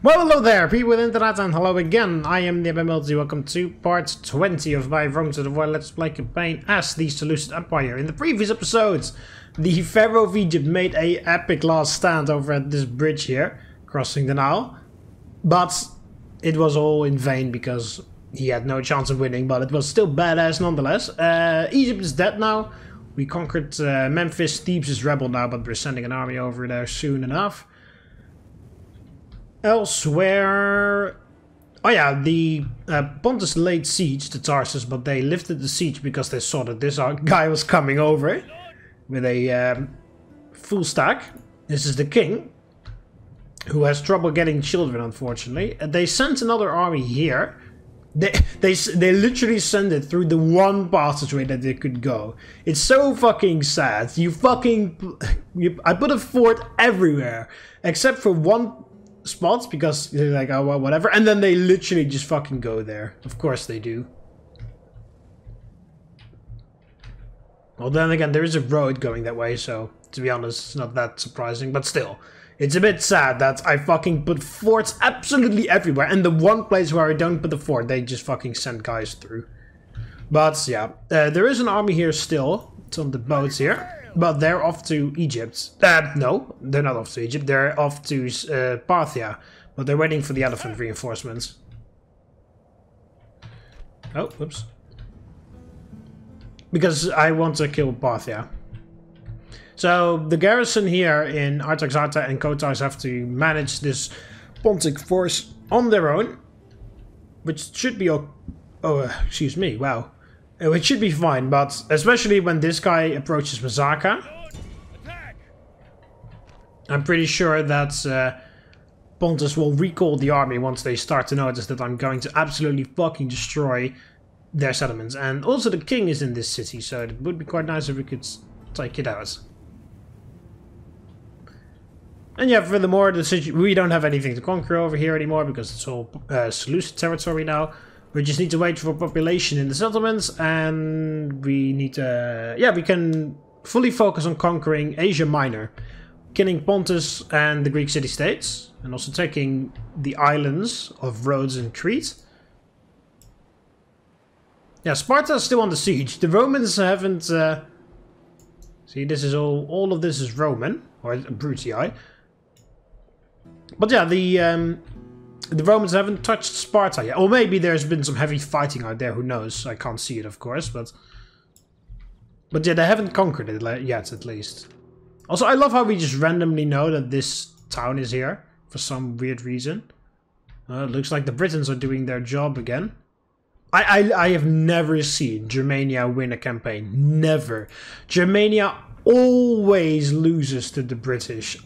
Well, hello there, people with internet, and hello again. I am TheMBmulti. Welcome to part 20 of my Rome to the Void Let's Play campaign as the Seleucid Empire. In the previous episodes, the Pharaoh of Egypt made a epic last stand over at this bridge here, crossing the Nile. But it was all in vain because he had no chance of winning, but it was still badass nonetheless. Egypt is dead now. We conquered Memphis. Thebes is rebel now, but we're sending an army over there soon enough. Elsewhere, oh yeah, the Pontus laid siege to Tarsus, but they lifted the siege because they saw that this guy was coming over with a full stack. This is the king, who has trouble getting children, unfortunately. They sent another army here. They literally sent it through the one passageway that they could go. It's so fucking sad. I put a fort everywhere except for one spots because they're like, oh well, whatever, and then they literally just fucking go there. Of course they do. Well, then again, there is a road going that way, so to be honest, it's not that surprising, but still, it's a bit sad that I fucking put forts absolutely everywhere, and the one place where I don't put the fort, they just fucking send guys through. But yeah, there is an army here still. It's on the boats here. But they're off to Egypt. No, they're not off to Egypt. They're off to Parthia. But they're waiting for the elephant reinforcements. Oh, whoops. Because I want to kill Parthia. So the garrison here in Artaxata and Kotas have to manage this Pontic force on their own. Which should be... excuse me, wow. It should be fine, but especially when this guy approaches Masaka. I'm pretty sure that Pontus will recall the army once they start to notice that I'm going to absolutely fucking destroy their settlements. And also the king is in this city, so it would be quite nice if we could take it out. And yeah, furthermore, we don't have anything to conquer over here anymore because it's all Seleucid territory now. We just need to wait for population in the settlements, and we need to... yeah, we can fully focus on conquering Asia Minor. Killing Pontus and the Greek city-states, and also taking the islands of Rhodes and Crete. Yeah, Sparta is still under siege. The Romans haven't... see, this is all of this is Roman, or Brutii. But yeah, the Romans haven't touched Sparta yet. Or maybe there's been some heavy fighting out there, who knows. I can't see it, of course, but yeah, they haven't conquered it yet, at least. Also, I love how we just randomly know that this town is here, for some weird reason. It looks like the Britons are doing their job again. I have never seen Germania win a campaign. Never. Germania always loses to the British.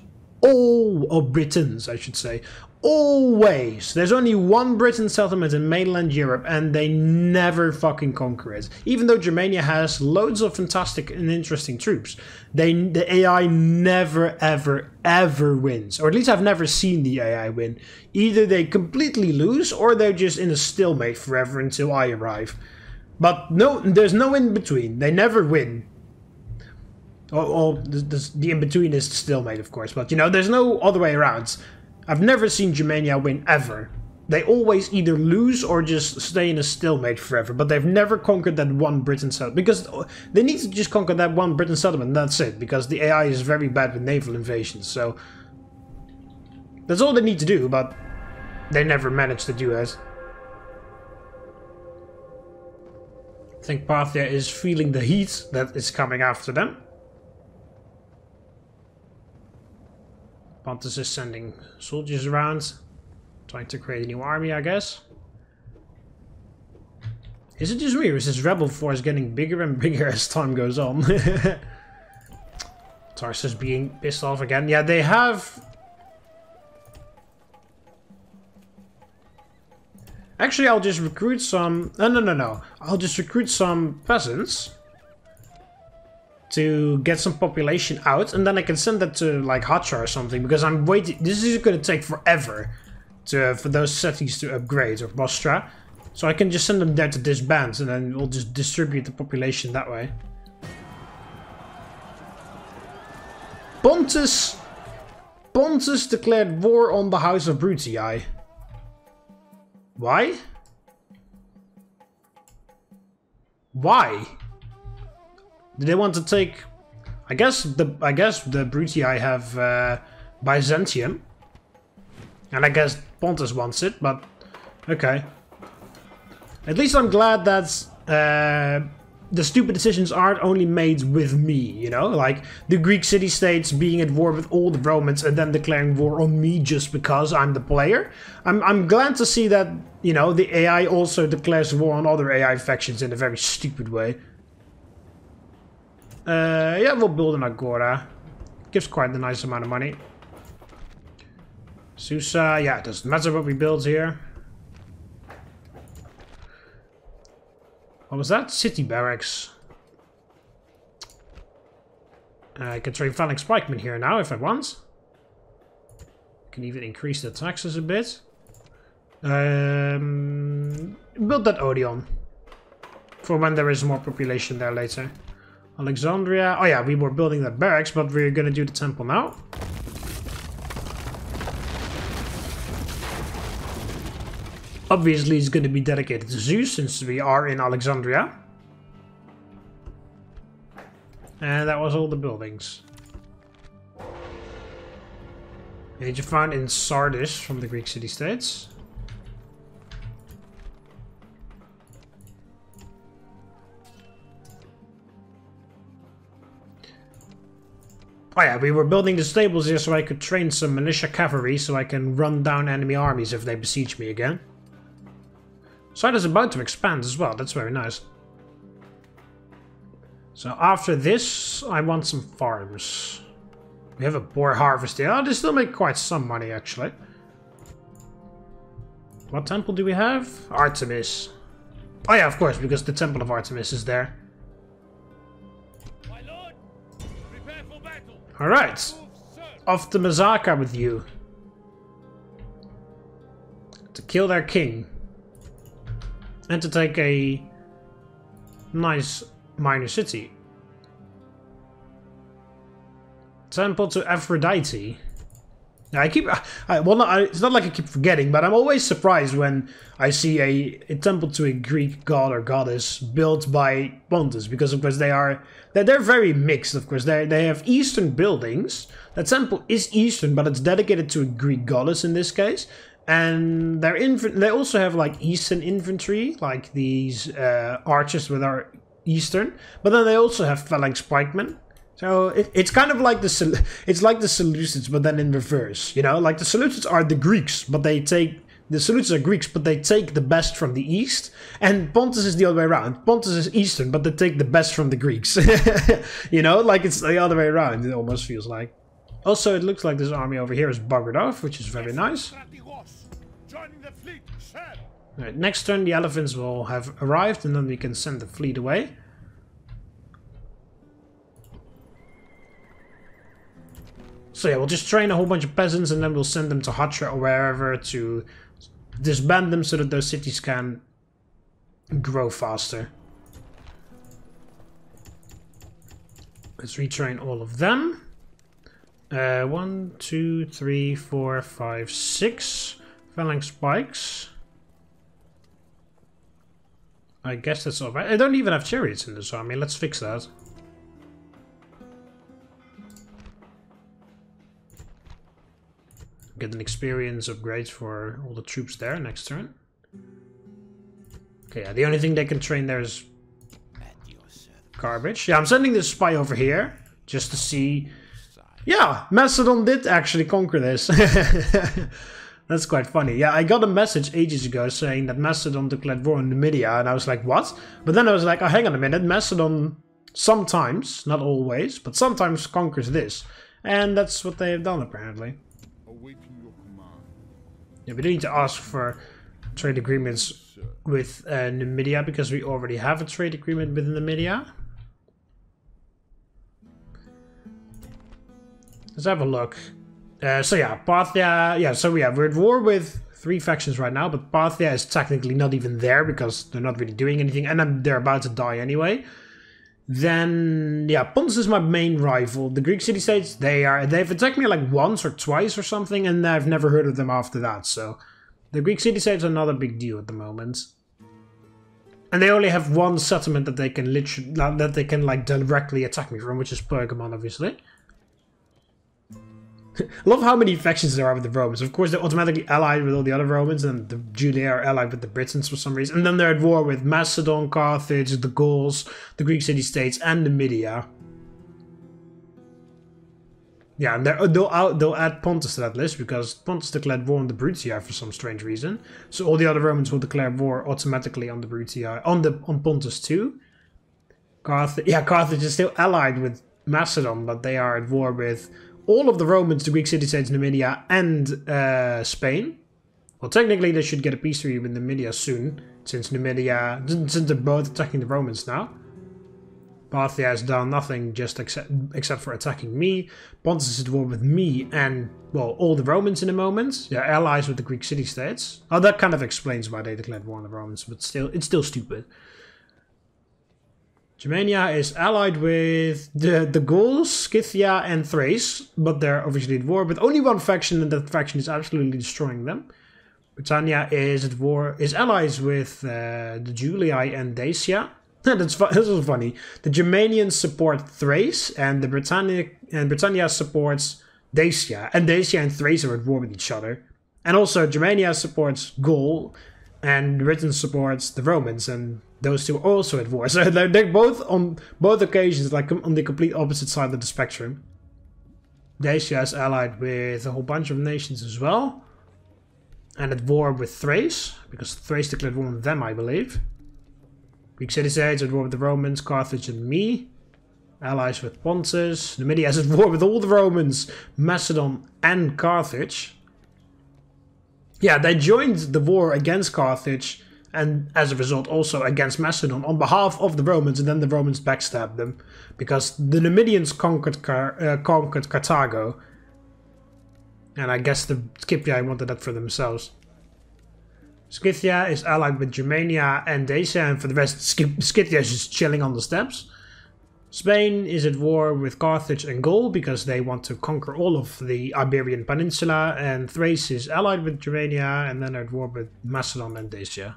Or Britons, I should say. Always. There's only one Briton settlement in mainland Europe, and they never fucking conquer it. Even though Germania has loads of fantastic and interesting troops, the AI never, ever wins. Or at least I've never seen the AI win. Either they completely lose, or they're just in a stalemate forever until I arrive. But no, there's no in between. They never win. The in between is the stalemate, of course. But you know, there's no other way around. I've never seen Germania win, ever. They always either lose or just stay in a stalemate forever. But they've never conquered that one Briton settlement. Because they need to just conquer that one Briton settlement, and that's it. Because the AI is very bad with naval invasions. So that's all they need to do, but they never manage to do it. I think Parthia is feeling the heat that is coming after them. Pontus is sending soldiers around, trying to create a new army, I guess. Is it just me, or is this rebel force getting bigger and bigger as time goes on? Tarsus being pissed off again. Yeah, they have... Actually, I'll just recruit some... No. I'll just recruit some peasants to get some population out, and then I can send that to like Hatra or something, because I'm waiting. This is going to take forever for those cities to upgrade, or Bostra. So I can just send them there to disband, and then we'll just distribute the population that way. Pontus Pontus declared war on the House of Brutii. Why? Why? Do they want to take... I guess the Brutii have Byzantium. And I guess Pontus wants it, but... Okay. At least I'm glad that the stupid decisions aren't only made with me, you know? Like, the Greek city-states being at war with all the Romans and then declaring war on me just because I'm the player. I'm glad to see that, you know, the AI also declares war on other AI factions in a very stupid way. Yeah, we'll build an Agora. Gives quite a nice amount of money. Susa, yeah, it doesn't matter what we build here. What was that? City barracks. I can train phalanx pikemen here now if I want. Can even increase the taxes a bit. Build that Odeon. For when there is more population there later. Alexandria. Oh yeah, we were building that barracks, but we're gonna do the temple now. Obviously, it's going to be dedicated to Zeus, since we are in Alexandria. And that was all the buildings. Age you found in Sardis from the Greek city-states. Oh yeah, we were building the stables here so I could train some militia cavalry so I can run down enemy armies if they besiege me again. Side is about to expand as well, that's very nice. So after this, I want some farms. We have a boar harvest here. Oh, they still make quite some money actually. What temple do we have? Artemis. Oh yeah, of course, because the temple of Artemis is there. My lord, prepare for battle. Alright, off to Mazaka with you. To kill their king. And to take a nice minor city. Temple to Aphrodite. Now it's not like I keep forgetting, but I'm always surprised when I see a temple to a Greek god or goddess built by Pontus, because of course they're very mixed. Of course, they have Eastern buildings. The temple is Eastern, but it's dedicated to a Greek goddess in this case. And they also have like Eastern infantry, like these archers with our Eastern. But then they also have phalanx pikemen. So it's kind of like the Seleucids, but then in reverse. You know, like the Seleucids are the Greeks, but the Seleucids are Greeks, but they take the best from the East. And Pontus is the other way around. Pontus is Eastern, but they take the best from the Greeks. You know, like it's the other way around. It almost feels like. Also, it looks like this army over here is buggered off, which is very nice. Right, next turn the elephants will have arrived and then we can send the fleet away. So yeah, we'll just train a whole bunch of peasants and then we'll send them to Hatra or wherever to disband them so that those cities can grow faster. Let's retrain all of them. 1, 2, 3, 4, 5, 6 phalanx spikes. I guess that's all right. I don't even have chariots in this army. Let's fix that. Get an experience upgrade for all the troops there next turn. Okay, yeah, the only thing they can train there is garbage. Yeah, I'm sending this spy over here just to see. Yeah, Macedon did actually conquer this. That's quite funny. Yeah, I got a message ages ago saying that Macedon declared war on Numidia, and I was like, what? But then I was like, oh, hang on a minute, Macedon sometimes, not always, but sometimes conquers this. And that's what they have done, apparently. Yeah, we don't need to ask for trade agreements with Numidia, because we already have a trade agreement with Numidia. Let's have a look. So yeah, Parthia, yeah, so yeah, we're at war with 3 factions right now, but Parthia is technically not even there because they're not really doing anything, and they're about to die anyway. Then, yeah, Pontus is my main rival. The Greek city-states, they've attacked me like once or twice or something, and I've never heard of them after that. So, the Greek city-states are not a big deal at the moment. And they only have one settlement that they can like directly attack me from, which is Pergamon, obviously. I love how many factions there are with the Romans. Of course, they're automatically allied with all the other Romans, and the Judea are allied with the Britons for some reason. And then they're at war with Macedon, Carthage, the Gauls, the Greek city-states, and Numidia. Yeah, and they'll add Pontus to that list, because Pontus declared war on the Brutii for some strange reason. So all the other Romans will declare war automatically on the Brutii, on Pontus too. Carthage is still allied with Macedon, but they are at war with all of the Romans, the Greek city-states, Numidia, and Spain. Well, technically they should get a peace treaty with Numidia soon, since they're both attacking the Romans now. Parthia has done nothing just except for attacking me. Pontus is at war with me and, well, all the Romans in the moment. They're allies with the Greek city-states. Oh, that kind of explains why they declared war on the Romans, but still, it's still stupid. Germania is allied with the Gauls, Scythia, and Thrace, but they're obviously at war with only one faction, and that faction is absolutely destroying them. Britannia is at war, is allies with the Julii and Dacia. This is funny. The Germanians support Thrace, and Britannia supports Dacia, and Dacia and Thrace are at war with each other. And also, Germania supports Gaul, and Britain supports the Romans, and those two are also at war. So they're both on both occasions like on the complete opposite side of the spectrum. Dacia is allied with a whole bunch of nations as well, and at war with Thrace, because Thrace declared war on them, I believe. Greek city-states at war with the Romans, Carthage and me. Allies with Pontus. Numidia is at war with all the Romans, Macedon and Carthage. Yeah, they joined the war against Carthage, and as a result also against Macedon on behalf of the Romans, and then the Romans backstabbed them. Because the Numidians conquered Carthago. And I guess the Scipii wanted that for themselves. Scythia is allied with Germania and Dacia, and for the rest, Scythia is just chilling on the steppes. Spain is at war with Carthage and Gaul because they want to conquer all of the Iberian Peninsula, and Thrace is allied with Germania, and then they're at war with Macedon and Dacia.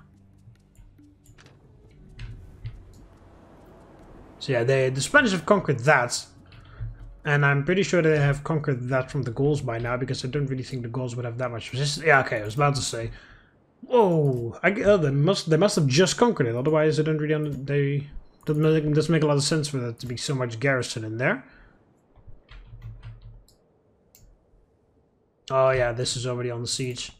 So yeah, the Spanish have conquered that, and I'm pretty sure they have conquered that from the Gauls by now, because I don't really think the Gauls would have that much resistance. Yeah, okay, I was about to say. Whoa, they must have just conquered it, otherwise I don't really doesn't make a lot of sense for there to be so much garrison in there. Oh yeah, this is already on the siege.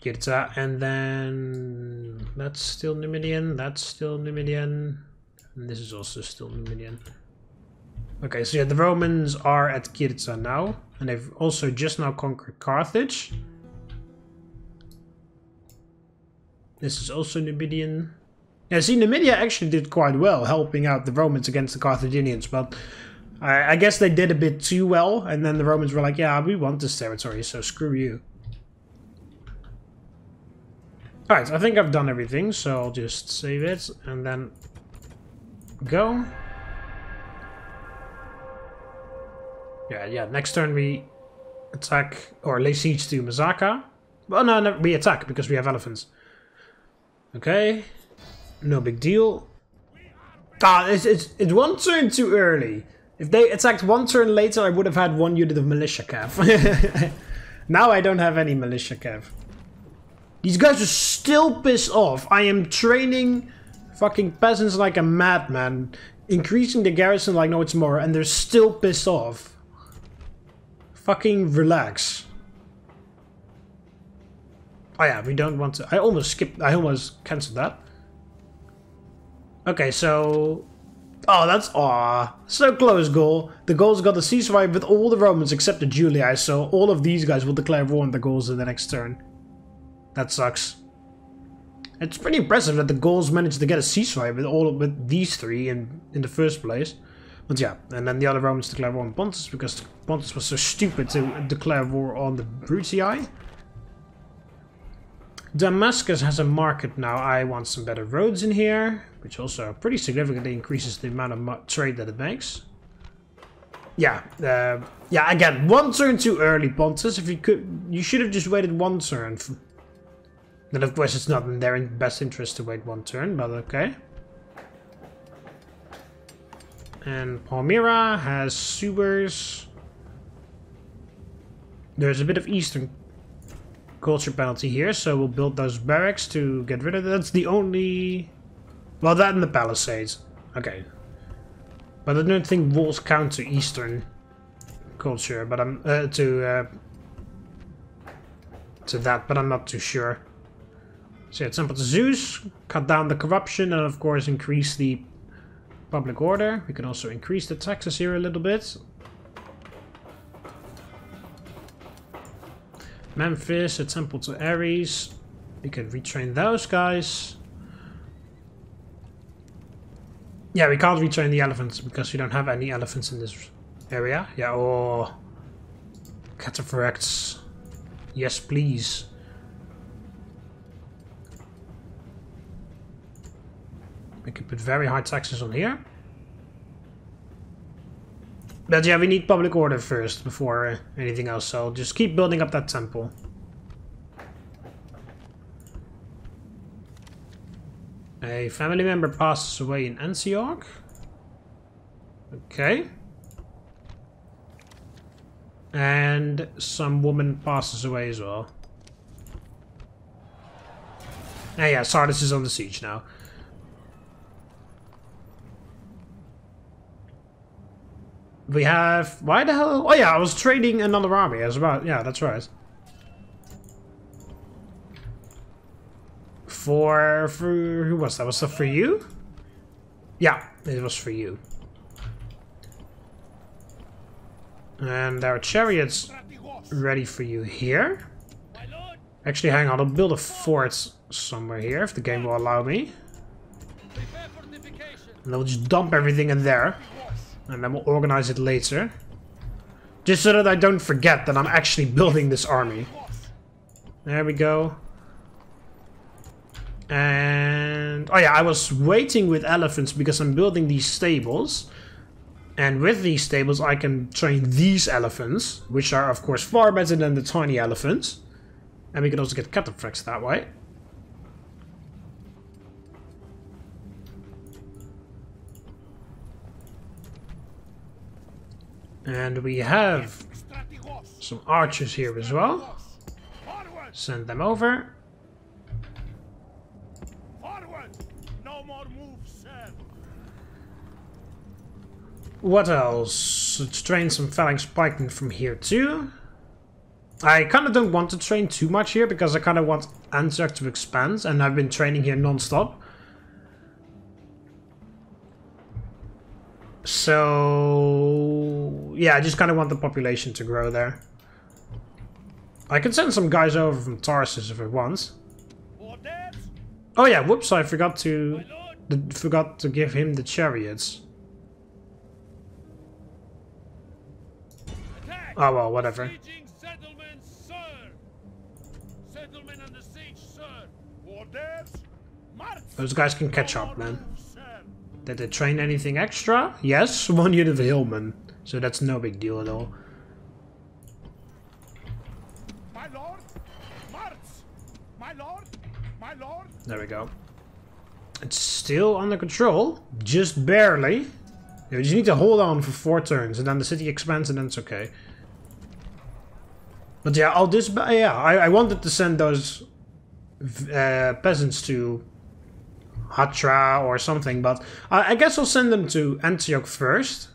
Kirta, and then that's still Numidian, that's still Numidian, and this is also still Numidian. Okay, so yeah, the Romans are at Kirta now, and they've also just now conquered Carthage. This is also Numidian. Yeah, see, Numidia actually did quite well, helping out the Romans against the Carthaginians, but I guess they did a bit too well, and then the Romans were like, yeah, we want this territory, so screw you. Alright, I think I've done everything, so I'll just save it, and then go. Yeah, next turn we attack, or lay siege to Mazaka. Well, no, we attack, because we have elephants. Okay, no big deal. Ah, it's one turn too early. If they attacked one turn later, I would have had one unit of militia cav. Now I don't have any militia cav. These guys are still pissed off. I am training fucking peasants like a madman, increasing the garrison like no tomorrow, and they're still pissed off. Fucking relax. Oh yeah, we don't want to... I almost cancelled that. Okay, so... Oh, that's... Aw, so close, Gaul. The Gauls got a ceasefire with all the Romans except the Julii, so all of these guys will declare war on the Gauls in the next turn. That sucks. It's pretty impressive that the Gauls managed to get a ceasefire with these three in the first place. But yeah, and then the other Romans declare war on Pontus because Pontus was so stupid to declare war on the Brutii. Damascus has a market now. I want some better roads in here, which also pretty significantly increases the amount of trade that it makes. Yeah, yeah. Again, one turn too early, Pontus. If you could, you should have just waited one turn. Then of course it's not in their best interest to wait one turn, but okay. And Palmyra has sewers. There's a bit of Eastern culture penalty here, so we'll build those barracks to get rid of it. That's the only... Well, that and the palisades. Okay. But I don't think walls count to Eastern culture, but I'm... to that, but I'm not too sure. So yeah, Temple to Zeus, cut down the corruption, and of course increase the public order. We can also increase the taxes here a little bit. Memphis, a temple to Ares. We can retrain those guys. Yeah, we can't retrain the elephants because we don't have any elephants in this area. Yeah, or cataphracts. Yes, please. We can put very high taxes on here. But yeah, we need public order first before anything else, so just keep building up that temple. A family member passes away in Antioch. Okay. And some woman passes away as well. Ah yeah, Sardis is on the siege now. We have... Why the hell... Oh yeah, I was trading another army. I was about... Yeah, that's right. For... Who was that? Was that for you? Yeah, it was for you. And our chariot's ready for you here. Actually, hang on. I'll build a fort somewhere here, if the game will allow me. And I'll just dump everything in there. And then we'll organize it later. Just so that I don't forget that I'm actually building this army. There we go. And... Oh yeah, I was waiting with elephants because I'm building these stables. And with these stables I can train these elephants. Which are of course far better than the tiny elephants. And we can also get cataphracts that way. And we have some archers here as well. Send them over. What else? Let's train some phalanx pikemen from here too. I kind of don't want to train too much here because I kind of want Antioch to expand, and I've been training here non-stop. So yeah, I just kind of want the population to grow there. I can send some guys over from Tarsus if I want. Oh yeah, whoops! I forgot to give him the chariots. Oh well, whatever. Those guys can catch up, man. Did they train anything extra? Yes, 1 unit of hillmen. So that's no big deal at all. My lord, March! My lord, my lord. There we go. It's still under control, just barely. You just need to hold on for 4 turns, and then the city expands, and then it's okay. But yeah, I wanted to send those peasants to Hatra or something, but I guess I'll send them to Antioch first.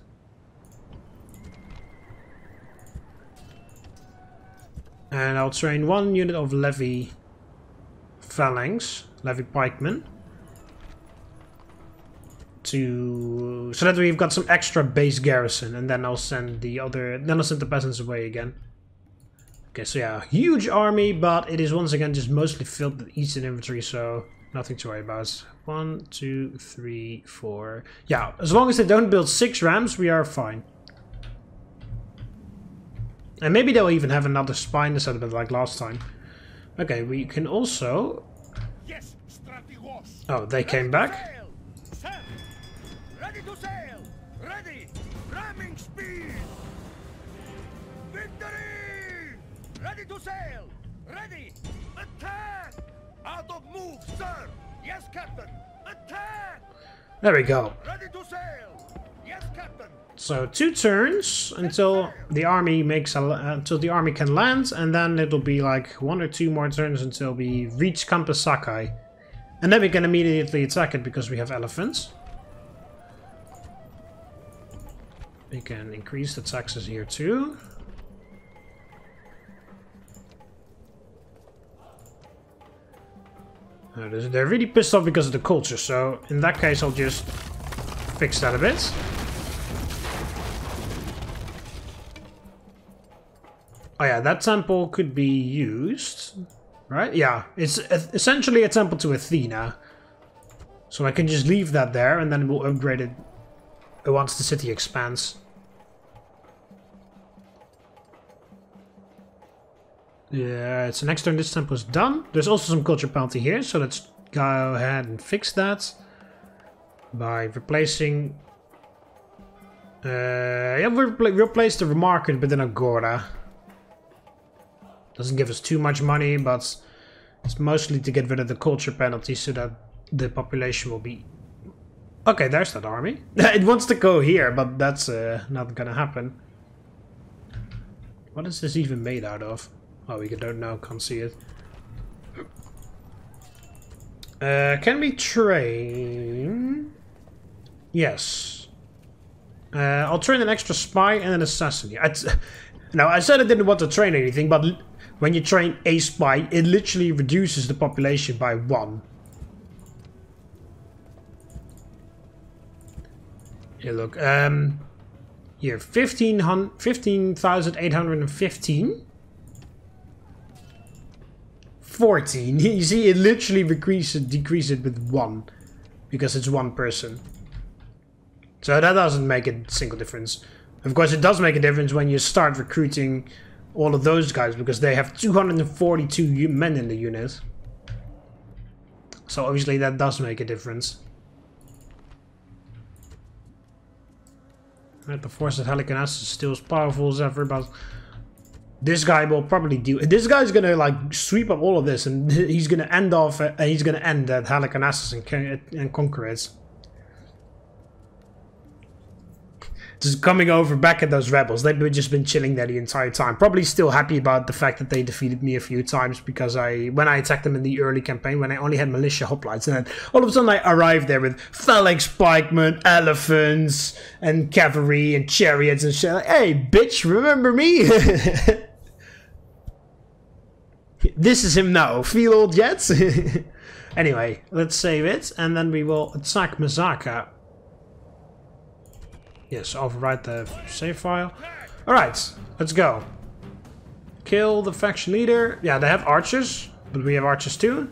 And I'll train 1 unit of levy phalanx, levy pikemen. So that we've got some extra base garrison, and then I'll send the peasants away again. Okay, so yeah, huge army, but it is once again just mostly filled with Eastern infantry, so nothing to worry about. 1, 2, 3, 4. Yeah, as long as they don't build 6 rams, we are fine. And maybe they'll even have another spine settlement like last time. Okay, we can also... Yes, strategos. Oh, they came back? Sail. Sir, ready to sail. Ready. Ramming speed. Victory. Ready to sail. Ready. Attack. Out of move, sir. Yes, Captain. Attack. There we go. Ready to sail. Yes, Captain. So 2 turns until the army until the army can land, and then it'll be like 1 or 2 more turns until we reach Campus Sakai, and then we can immediately attack it because we have elephants. We can increase the taxes here too. They're really pissed off because of the culture, so in that case I'll just fix that a bit. Oh yeah, that temple could be used, right? Yeah, it's essentially a temple to Athena. So I can just leave that there and then we'll upgrade it once the city expands. Yeah, so next turn this temple is done. There's also some culture penalty here, so let's go ahead and fix that by replacing... yeah, we replaced the market with an agora. Doesn't give us too much money, but it's mostly to get rid of the culture penalty so that the population will be... Okay, there's that army. It wants to go here, but that's not gonna happen. What is this even made out of? Oh, we don't know, can't see it. Can we train? Yes. I'll train an extra spy and an assassin. Now, I said I didn't want to train anything, but when you train a spy, it literally reduces the population by 1. Here, look. Here, 15,815. 14. You see, it literally decreases it with 1. Because it's 1 person. So that doesn't make a single difference. Of course, it does make a difference when you start recruiting all of those guys, because they have 242 men in the unit. So obviously that does make a difference. Right, the force at Halicarnassus is still as powerful as ever, but this guy will probably do... This guy's gonna like sweep up all of this, and he's gonna end off... he's gonna end at Halicarnassus and conquer it. Just coming over back at those rebels. They've just been chilling there the entire time. Probably still happy about the fact that they defeated me a few times, because when I attacked them in the early campaign, when I only had militia hoplites, and then all of a sudden I arrived there with phalanx pikemen, elephants, and cavalry, and chariots, and shit. Like, hey, bitch, remember me? This is him now. Feel old yet? Anyway, let's save it, and then we will attack Masaka. Yes, overwrite the save file. Alright, let's go. Kill the faction leader. Yeah, they have archers, but we have archers too.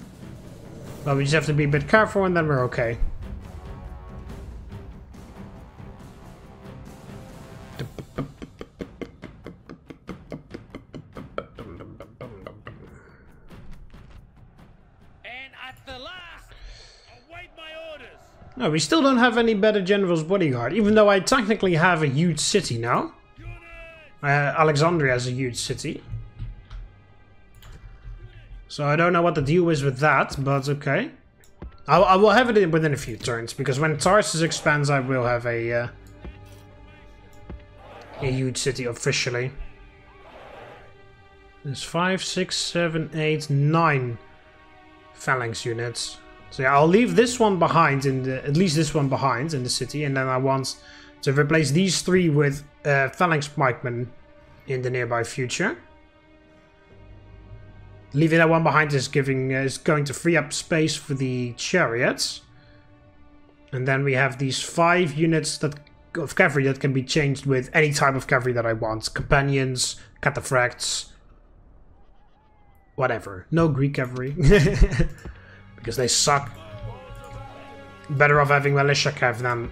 But we just have to be a bit careful and then we're okay. And at the last, await my orders. No, we still don't have any better general's bodyguard, even though I technically have a huge city now. Alexandria has a huge city. So I don't know what the deal is with that, but okay. I will have it within a few turns, because when Tarsus expands I will have a huge city officially. There's 5, 6, 7, 8, 9 phalanx units. So yeah, I'll leave this one behind, at least this one behind in the city, and then I want to replace these 3 with phalanx pikemen in the nearby future. Leaving that one behind is going to free up space for the chariots. And then we have these 5 units of cavalry that can be changed with any type of cavalry that I want. Companions, cataphracts, whatever. No Greek cavalry. Because they suck. Better off having militia cav than...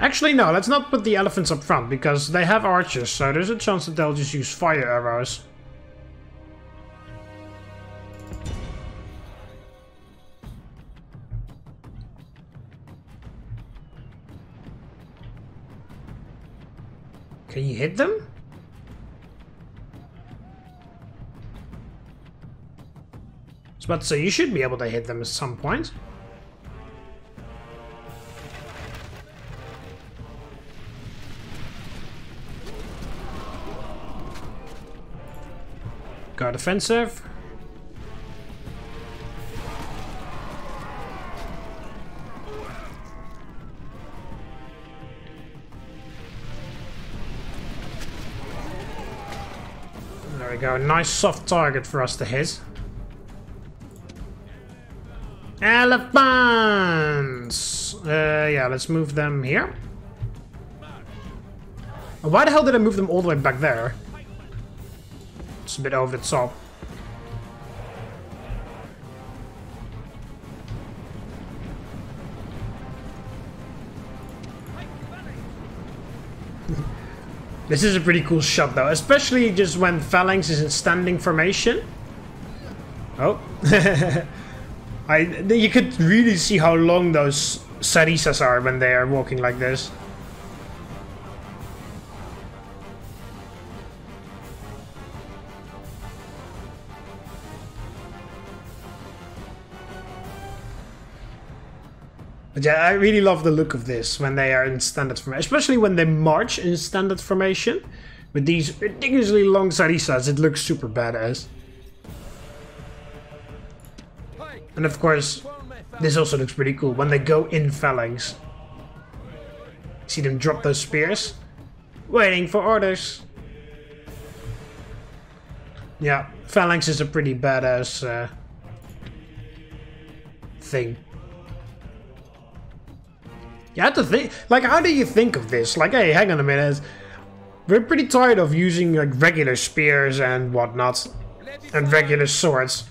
Actually, no, let's not put the elephants up front, because they have archers, so there's a chance that they'll just use fire arrows. Can you hit them? I was about to say, you should be able to hit them at some point. Got offensive. There we go, nice soft target for us to hit. Elephants! Yeah, let's move them here. Why the hell did I move them all the way back there? It's a bit over the top. This is a pretty cool shot though, especially just when Phalanx is in standing formation. Oh. You could really see how long those Sarisas are when they are walking like this. But yeah, I really love the look of this when they are in standard formation, especially when they march in standard formation. With these ridiculously long Sarisas, it looks super badass. And of course, this also looks pretty cool when they go in Phalanx. See them drop those spears. Waiting for orders. Yeah, Phalanx is a pretty badass thing. You have to think, like, how do you think of this? Like, hey, hang on a minute. We're pretty tired of using, like, regular spears and whatnot. And regular swords.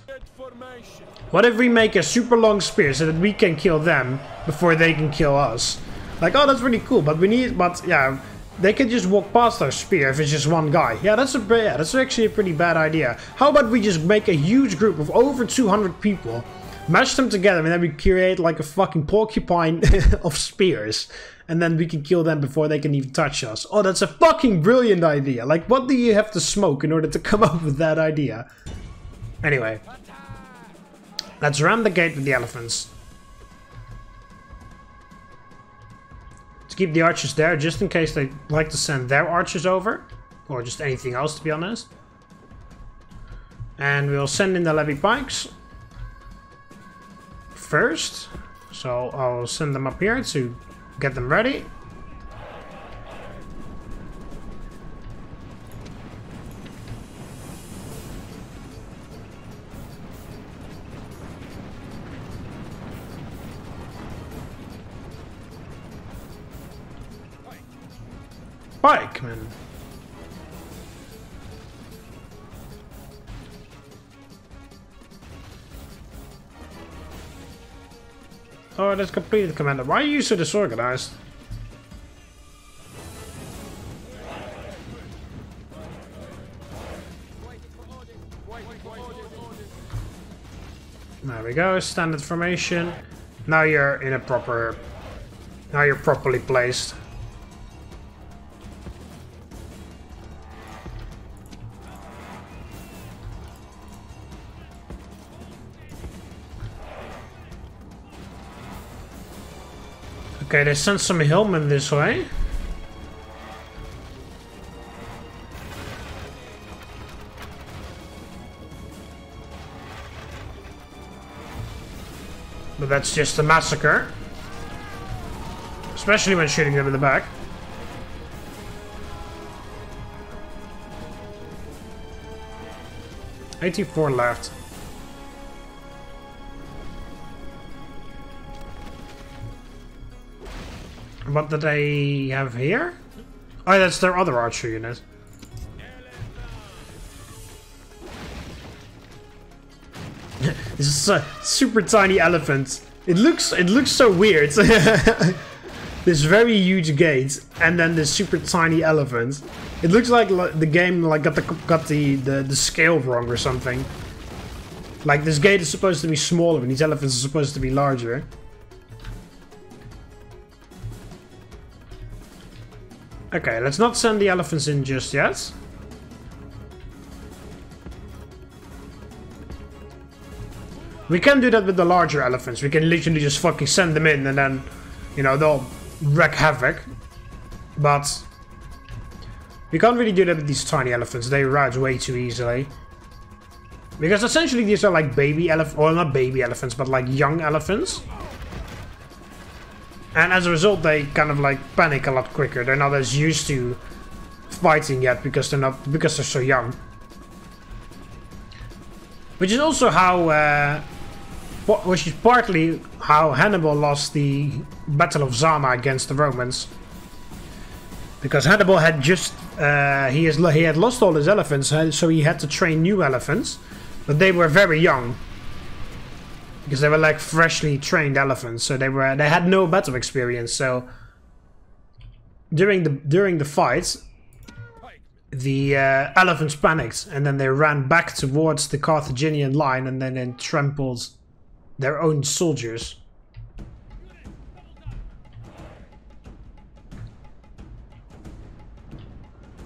What if we make a super long spear so that we can kill them before they can kill us? Like, oh, that's really cool, but yeah, they can just walk past our spear if it's just one guy. Yeah, that's actually a pretty bad idea. How about we just make a huge group of over 200 people, mash them together, and then we create like a fucking porcupine of spears. And then we can kill them before they can even touch us. Oh, that's a fucking brilliant idea. Like, what do you have to smoke in order to come up with that idea? Anyway. Let's ram the gate with the elephants. Let's keep the archers there, just in case they like to send their archers over. Or just anything else, to be honest. And we'll send in the levy pikes first. So I'll send them up here to get them ready. Pikemen. Oh, that's completed, Commander. Why are you so disorganized? There we go, standard formation. Now you're in a proper... Now you're properly placed. Okay, they sent some hillmen this way. But that's just a massacre. Especially when shooting them in the back. $84 left. What do they have here? Oh, that's their other archer unit. This is a super tiny elephant. It looks so weird. This very huge gate and then this super tiny elephant. It looks like the game like got the scale wrong or something. Like this gate is supposed to be smaller and these elephants are supposed to be larger. Okay, let's not send the elephants in just yet. We can do that with the larger elephants. We can literally just fucking send them in and then, you know, they'll wreak havoc. But we can't really do that with these tiny elephants. They rout way too easily. Because essentially these are like baby elephants, well not baby elephants, but like young elephants. And as a result they kind of like panic a lot quicker. They're not as used to fighting yet because they're so young. Which is also how, which is partly how Hannibal lost the Battle of Zama against the Romans. Because Hannibal had just, he had lost all his elephants, so he had to train new elephants. But they were very young. Because they were like freshly trained elephants, so they had no battle experience. So during the fights, the elephants panicked, and then they ran back towards the Carthaginian line, and then trampled their own soldiers.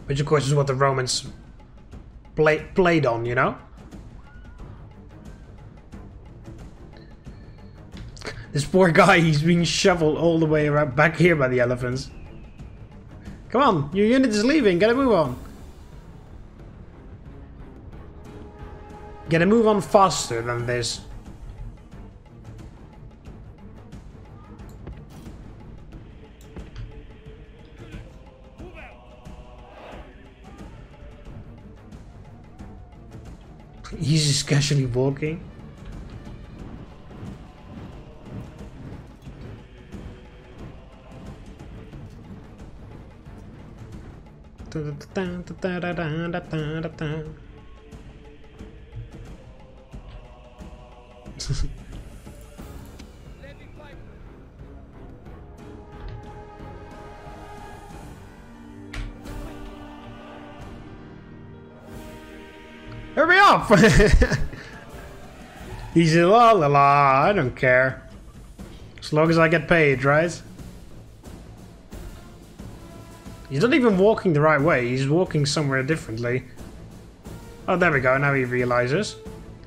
Which of course is what the Romans played on, you know? This poor guy, he's being shoveled all the way around back here by the elephants. Come on, your unit is leaving, gotta move on. Gotta move on faster than this. He's just casually walking. Hurry up! He's la la la, I don't care. As long as I get paid, right? He's not even walking the right way, he's walking somewhere differently. Oh, there we go, now he realizes.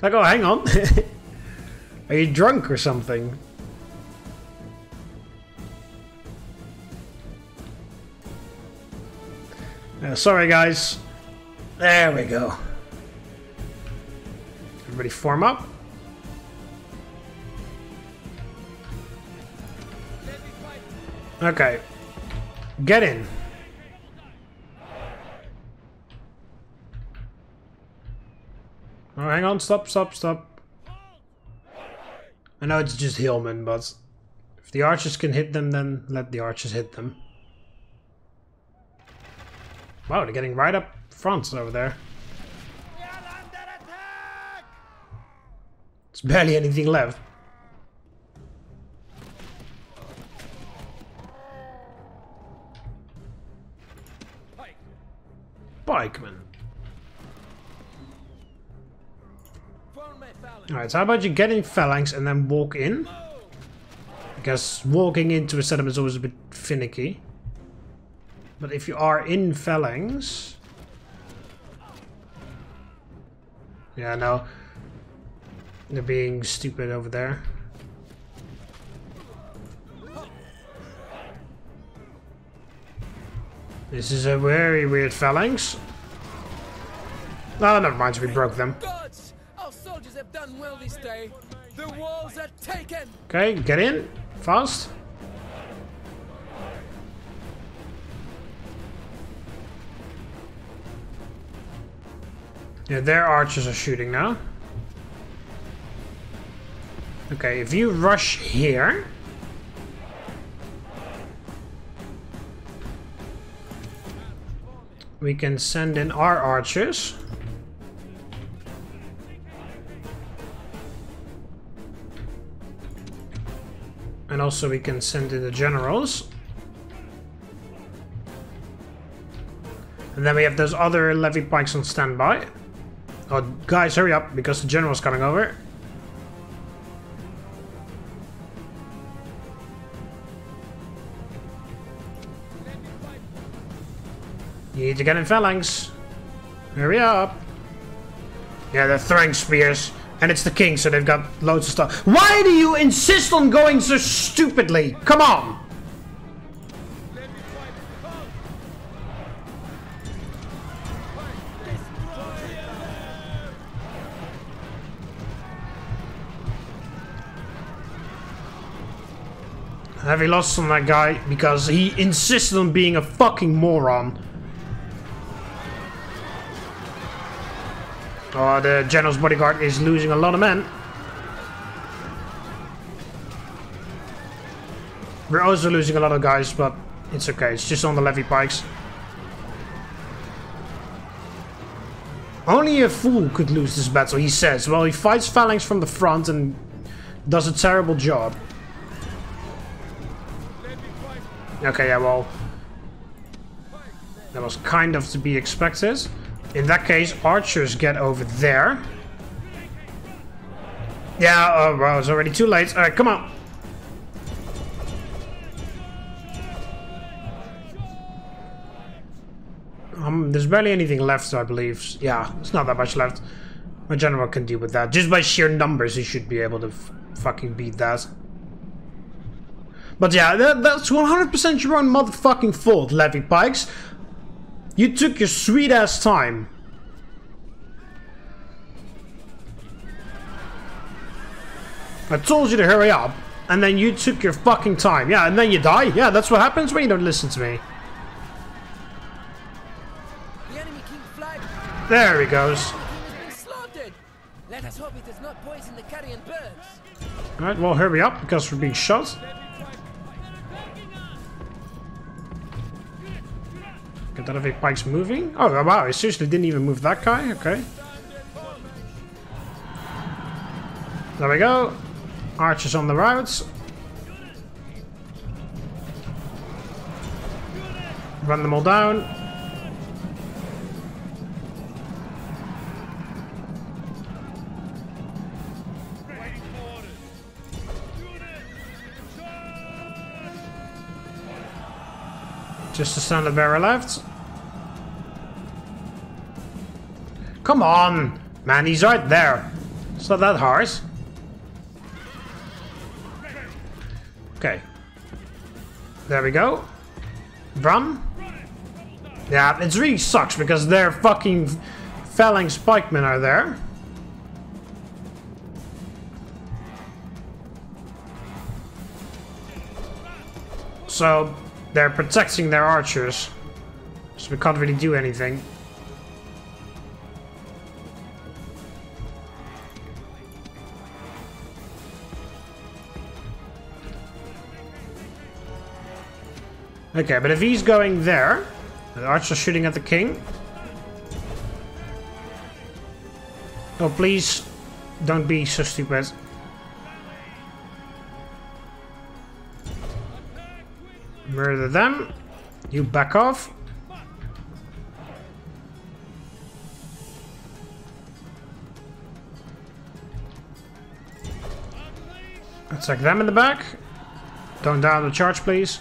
Like, oh, hang on. Are you drunk or something? Sorry, guys. There we go. Everybody form up. Okay. Get in. Oh, hang on. Stop, stop, stop. I know it's just hillmen, but if the archers can hit them, then let the archers hit them. Wow, they're getting right up front over there. There's barely anything left. Pikemen. Alright, so how about you get in phalanx and then walk in? Because walking into a settlement is always a bit finicky. But if you are in phalanx... Yeah, no. They're being stupid over there. This is a very weird phalanx. Oh, never mind, we broke them. Gods! Our soldiers have done well this day. The walls are taken. Okay, get in. Fast. Yeah, their archers are shooting now. Okay, if you rush here... we can send in our archers. And also we can send in the generals. And then we have those other levy pikes on standby. Oh, guys, hurry up, because the general's coming over. You need to get in phalanx. Hurry up. Yeah, they're throwing spears. And it's the king, so they've got loads of stuff. Why do you insist on going so stupidly? Come on! Heavy loss on that guy because he insisted on being a fucking moron. Oh, the general's bodyguard is losing a lot of men. We're also losing a lot of guys, but it's okay. It's just on the levy pikes. Only a fool could lose this battle, he says. Well, he fights phalanx from the front and does a terrible job. Okay, yeah, well, that was kind of to be expected. In that case, archers get over there. Yeah, oh, well, it's already too late. Alright, come on. There's barely anything left, I believe. Yeah, there's not that much left. My general can deal with that. Just by sheer numbers, he should be able to fucking beat that. But yeah, that's 100% your own motherfucking fault, levy pikes. You took your sweet ass time. I told you to hurry up, and then you took your fucking time. Yeah, and then you die. Yeah, that's what happens when you don't listen to me. The enemy king flag. There he goes. Let us hope it does not poison the carrion birds. Alright, well, hurry up, because we're being shot. Get that levy pikes moving. Oh, wow, I seriously didn't even move that guy. Okay. There we go. Archers on the routes. Run them all down. Just a standard bearer left. Come on! Man, he's right there. It's not that hard. Okay. There we go. Run. Yeah, it really sucks because their fucking phalanx pikemen are there. So they're protecting their archers. So we can't really do anything. Okay, but if he's going there, the archer's shooting at the king. Oh, please, don't be so stupid. Murder them. You back off. Attack them in the back. Don't down the charge, please.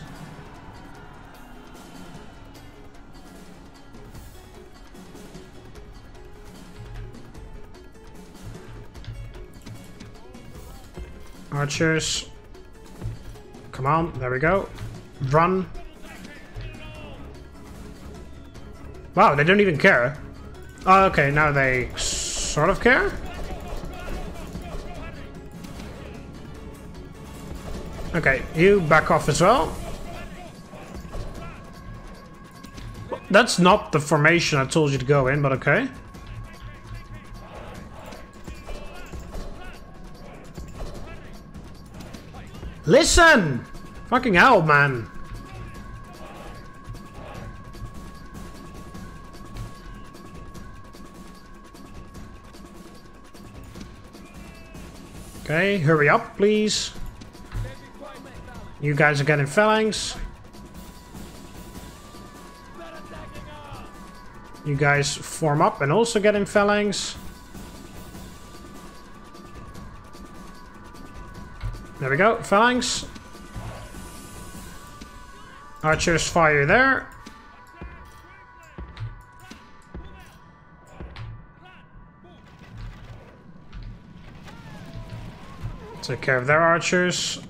Archers. Come on, there we go. Run. Wow, they don't even care. Oh, okay, now they sort of care. Okay, you back off as well. That's not the formation I told you to go in, but okay. Listen! Fucking hell, man. Okay, hurry up, please. You guys are getting phalanx. You guys form up and also get in phalanx. There we go, phalanx. Archers fire there. Take care of their archers.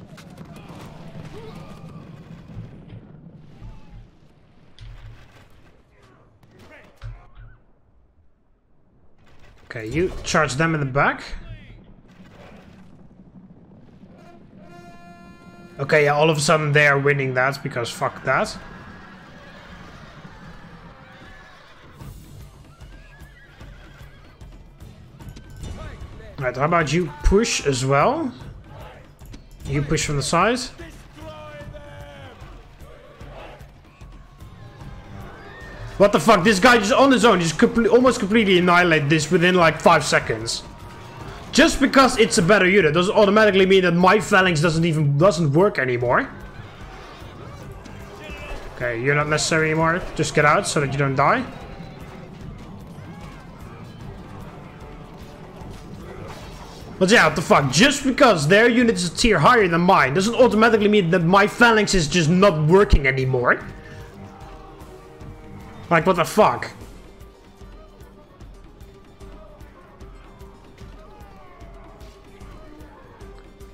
Okay, you charge them in the back. Okay, yeah, all of a sudden they are winning that, because fuck that. Alright, how about you push as well? You push from the side. What the fuck? This guy just on his own just almost completely annihilate this within like 5 seconds. Just because it's a better unit doesn't automatically mean that my phalanx doesn't work anymore. Okay, you're not necessary anymore. Just get out so that you don't die. But yeah, what the fuck? Just because their unit is a tier higher than mine doesn't automatically mean that my phalanx is just not working anymore. Like, what the fuck?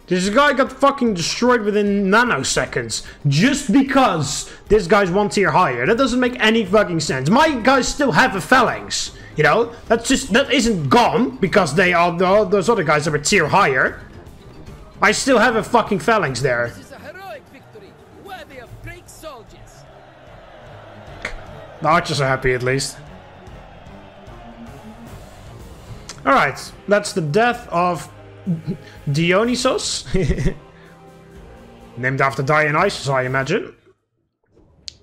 This guy got fucking destroyed within nanoseconds. Just because this guy's 1 tier higher. That doesn't make any fucking sense. My guys still have a phalanx. You know? That isn't gone because they are those other guys that were tier higher. I still have a fucking phalanx there. This is a heroic victory, worthy of great soldiers. The archers are happy at least. Alright, that's the death of Dionysos. Named after Dionysus, I imagine.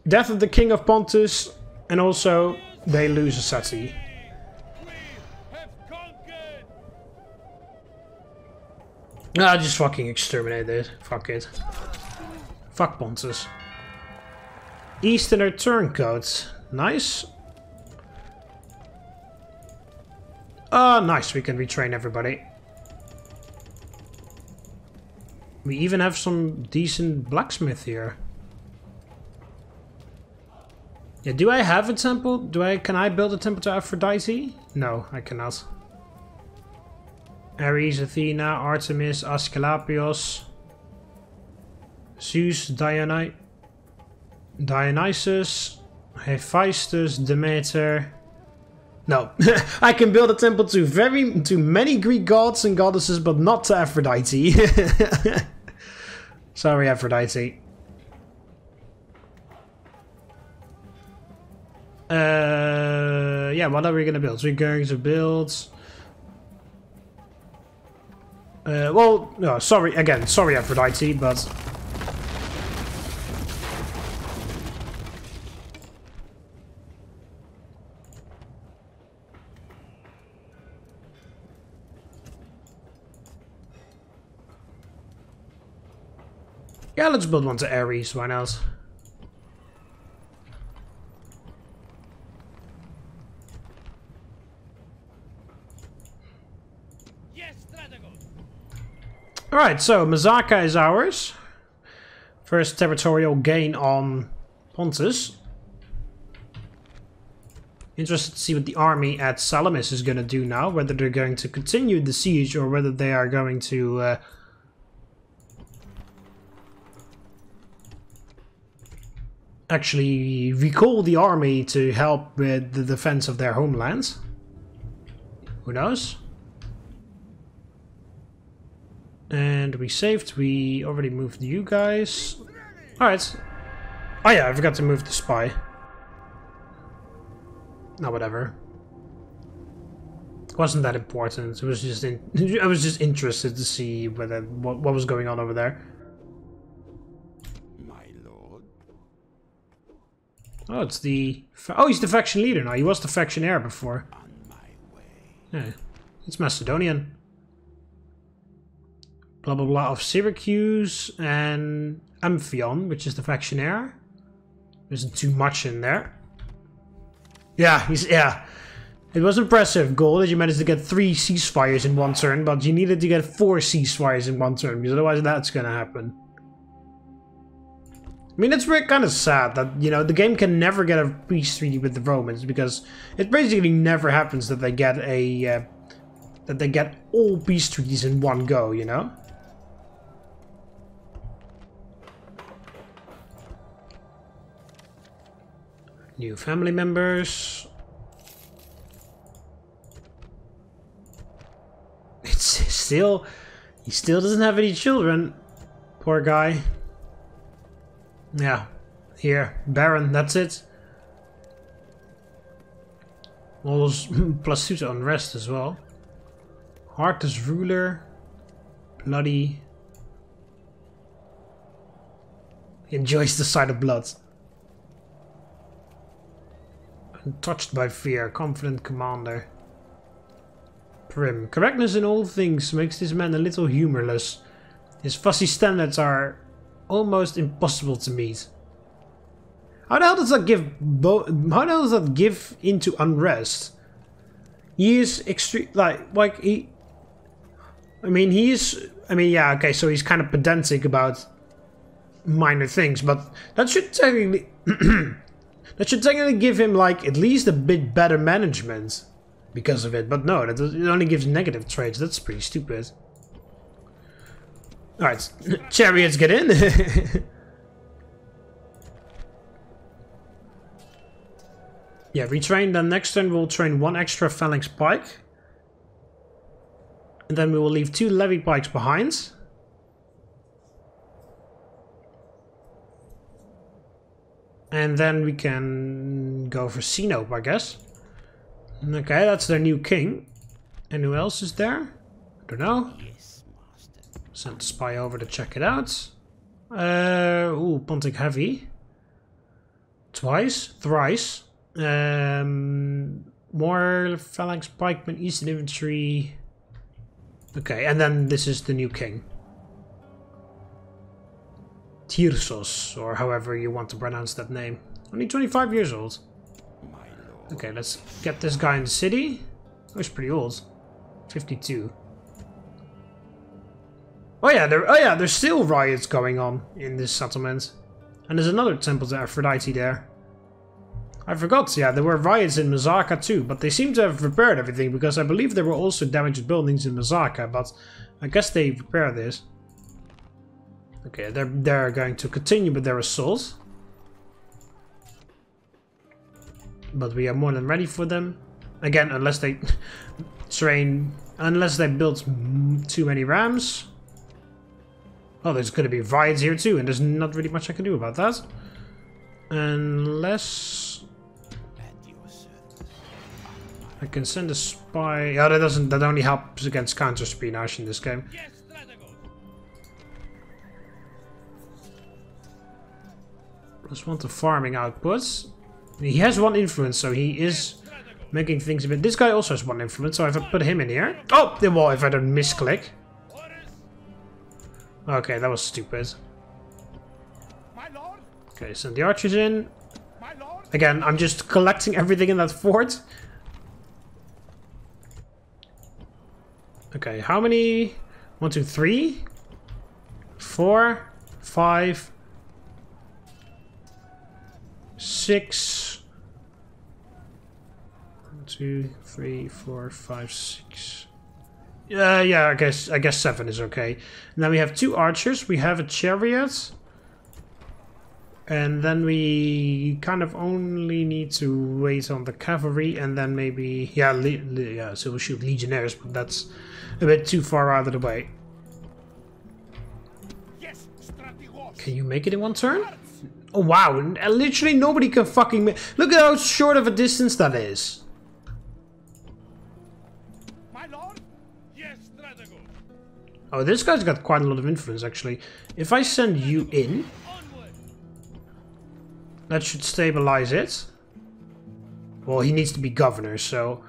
Death of the king of Pontus, and also they lose a city. Ah, just fucking exterminate it. Fuck it. Fuck Pontus. Easterner turncoat. Nice. Nice. We can retrain everybody. We even have some decent blacksmith here. Yeah, do I have a temple? Can I build a temple to Aphrodite? No, I cannot. Ares, Athena, Artemis, Asclepios, Zeus, Dionysus, Hephaestus, Demeter. No, I can build a temple to many Greek gods and goddesses, but not to Aphrodite. Sorry, Aphrodite. Yeah, what are we gonna build? We're going to build. Well, no, sorry again. Sorry, Aphrodite, but. Yeah, let's build one to Ares, why not? Alright, so Mazaka is ours. First territorial gain on Pontus. Interested to see what the army at Salamis is going to do now. Whether they're going to continue the siege or whether they are going to... actually recall the army to help with the defense of their homelands. Who knows? And we saved. We already moved you guys. Alright. Oh yeah, I forgot to move the spy. No, whatever. It wasn't that important. It was just I was just interested to see whether what was going on over there. Oh, it's the... Oh, he's the faction leader now. He was the faction heir before. On my way. Yeah, it's Macedonian. Blah, blah, blah of Syracuse and Amphion, which is the faction heir. There isn't too much in there. Yeah, yeah. It was impressive, Goal, that you managed to get 3 ceasefires in 1 turn, but you needed to get 4 ceasefires in 1 turn, because otherwise that's gonna happen. I mean, it's kind of sad that, you know, the game can never get a peace treaty with the Romans, because it basically never happens that they get a... that they get all peace treaties in one go, you know? New family members. It's still... He still doesn't have any children. Poor guy. Yeah. Here. Baron, that's it. All those plus 2 to unrest as well. Heartless ruler. Bloody. He enjoys the sight of blood. Untouched by fear. Confident commander. Prim. Correctness in all things makes this man a little humorless. His fussy standards are almost impossible to meet. How the hell does that give how the hell does that give into unrest? He is extreme, like he. I mean, yeah, okay, so he's kind of pedantic about minor things, but that should technically that should technically give him like at least a bit better management because of it. But no, it only gives negative traits. That's pretty stupid. All right, chariots, get in. Yeah, retrain. Then next turn we'll train 1 extra phalanx pike. And then we will leave 2 levy pikes behind. And then we can go for Sinope, I guess. Okay, that's their new king. And who else is there? I don't know. Yes, master. Send a spy over to check it out. Ooh, Pontic heavy. Thrice. More phalanx pikemen, eastern infantry. Okay, and then this is the new king. Tirsos, or however you want to pronounce that name. Only 25 years old. Okay, let's get this guy in the city. Oh, he's pretty old. 52. Oh yeah, there's still riots going on in this settlement. And there's another temple to Aphrodite there. I forgot, yeah, there were riots in Mazaka too, but they seem to have repaired everything, because I believe there were also damaged buildings in Mazaka, but I guess they repaired this. Okay, they're going to continue with their assault. But we are more than ready for them. Again, unless they build too many rams. Oh, there's going to be riots here too, and there's not really much I can do about that. Unless I can send a spy. Oh, that only helps against counter-espionage in this game. +1 to farming outputs. He has 1 influence, so he is making things a bit. This guy also has 1 influence, so if I put him in here. Oh, well, if I don't misclick. Okay, that was stupid. Okay, send the archers in. Again, I'm just collecting everything in that fort. Okay, how many? 1, 2, 3, 4, 5, 6. 1, 2, 3, 4, 5, 6. Yeah, I guess 7 is okay. And then we have 2 archers. We have a chariot. And then we kind of only need to wait on the cavalry, and then maybe so we'll shoot legionnaires, but that's a bit too far out of the way. Can you make it in 1 turn? Oh wow, literally nobody can fucking make. Look at how short of a distance that is. Oh, this guy's got quite a lot of influence actually. If I send you in, that should stabilize it. Well, he needs to be governor, so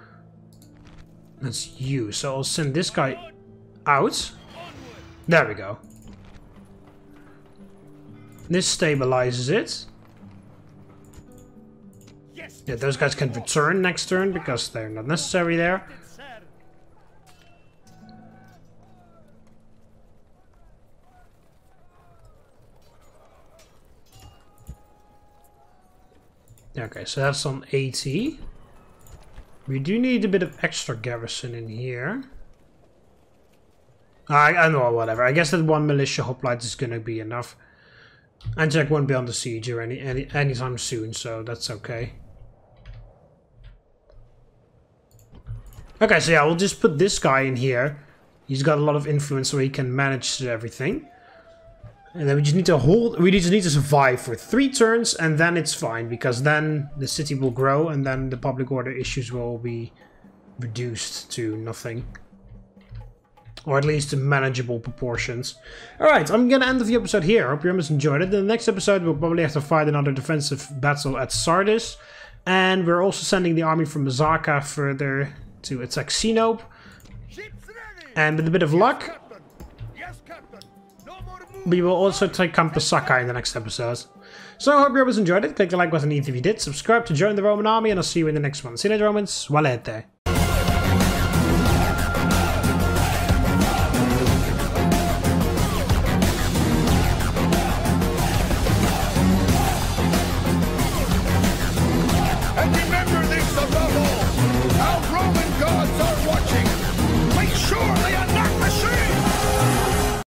that's you. So I'll send this guy out. There we go. This stabilizes it. Yeah, those guys can return next turn because they're not necessary there. Okay, so that's on 80. We do need a bit of extra garrison in here. I know, whatever. I guess that 1 militia hoplite is going to be enough. And Jack won't be on the siege or anytime soon, so that's okay. Okay, so yeah, we'll just put this guy in here. He's got a lot of influence, so he can manage everything. And then we just need to survive for 3 turns, and then it's fine, because then the city will grow, and then the public order issues will be reduced to nothing. Or at least to manageable proportions. Alright, I'm gonna end the episode here. Hope you guys enjoyed it. In the next episode, we'll probably have to fight another defensive battle at Sardis. And we're also sending the army from Mazaka further to attack Sinope. And with a bit of luck, we will also take Campasaka in the next episode. So I hope you guys enjoyed it. Click the like button if you did. Subscribe to join the Roman army, and I'll see you in the next one. See you later, Romans. Valete.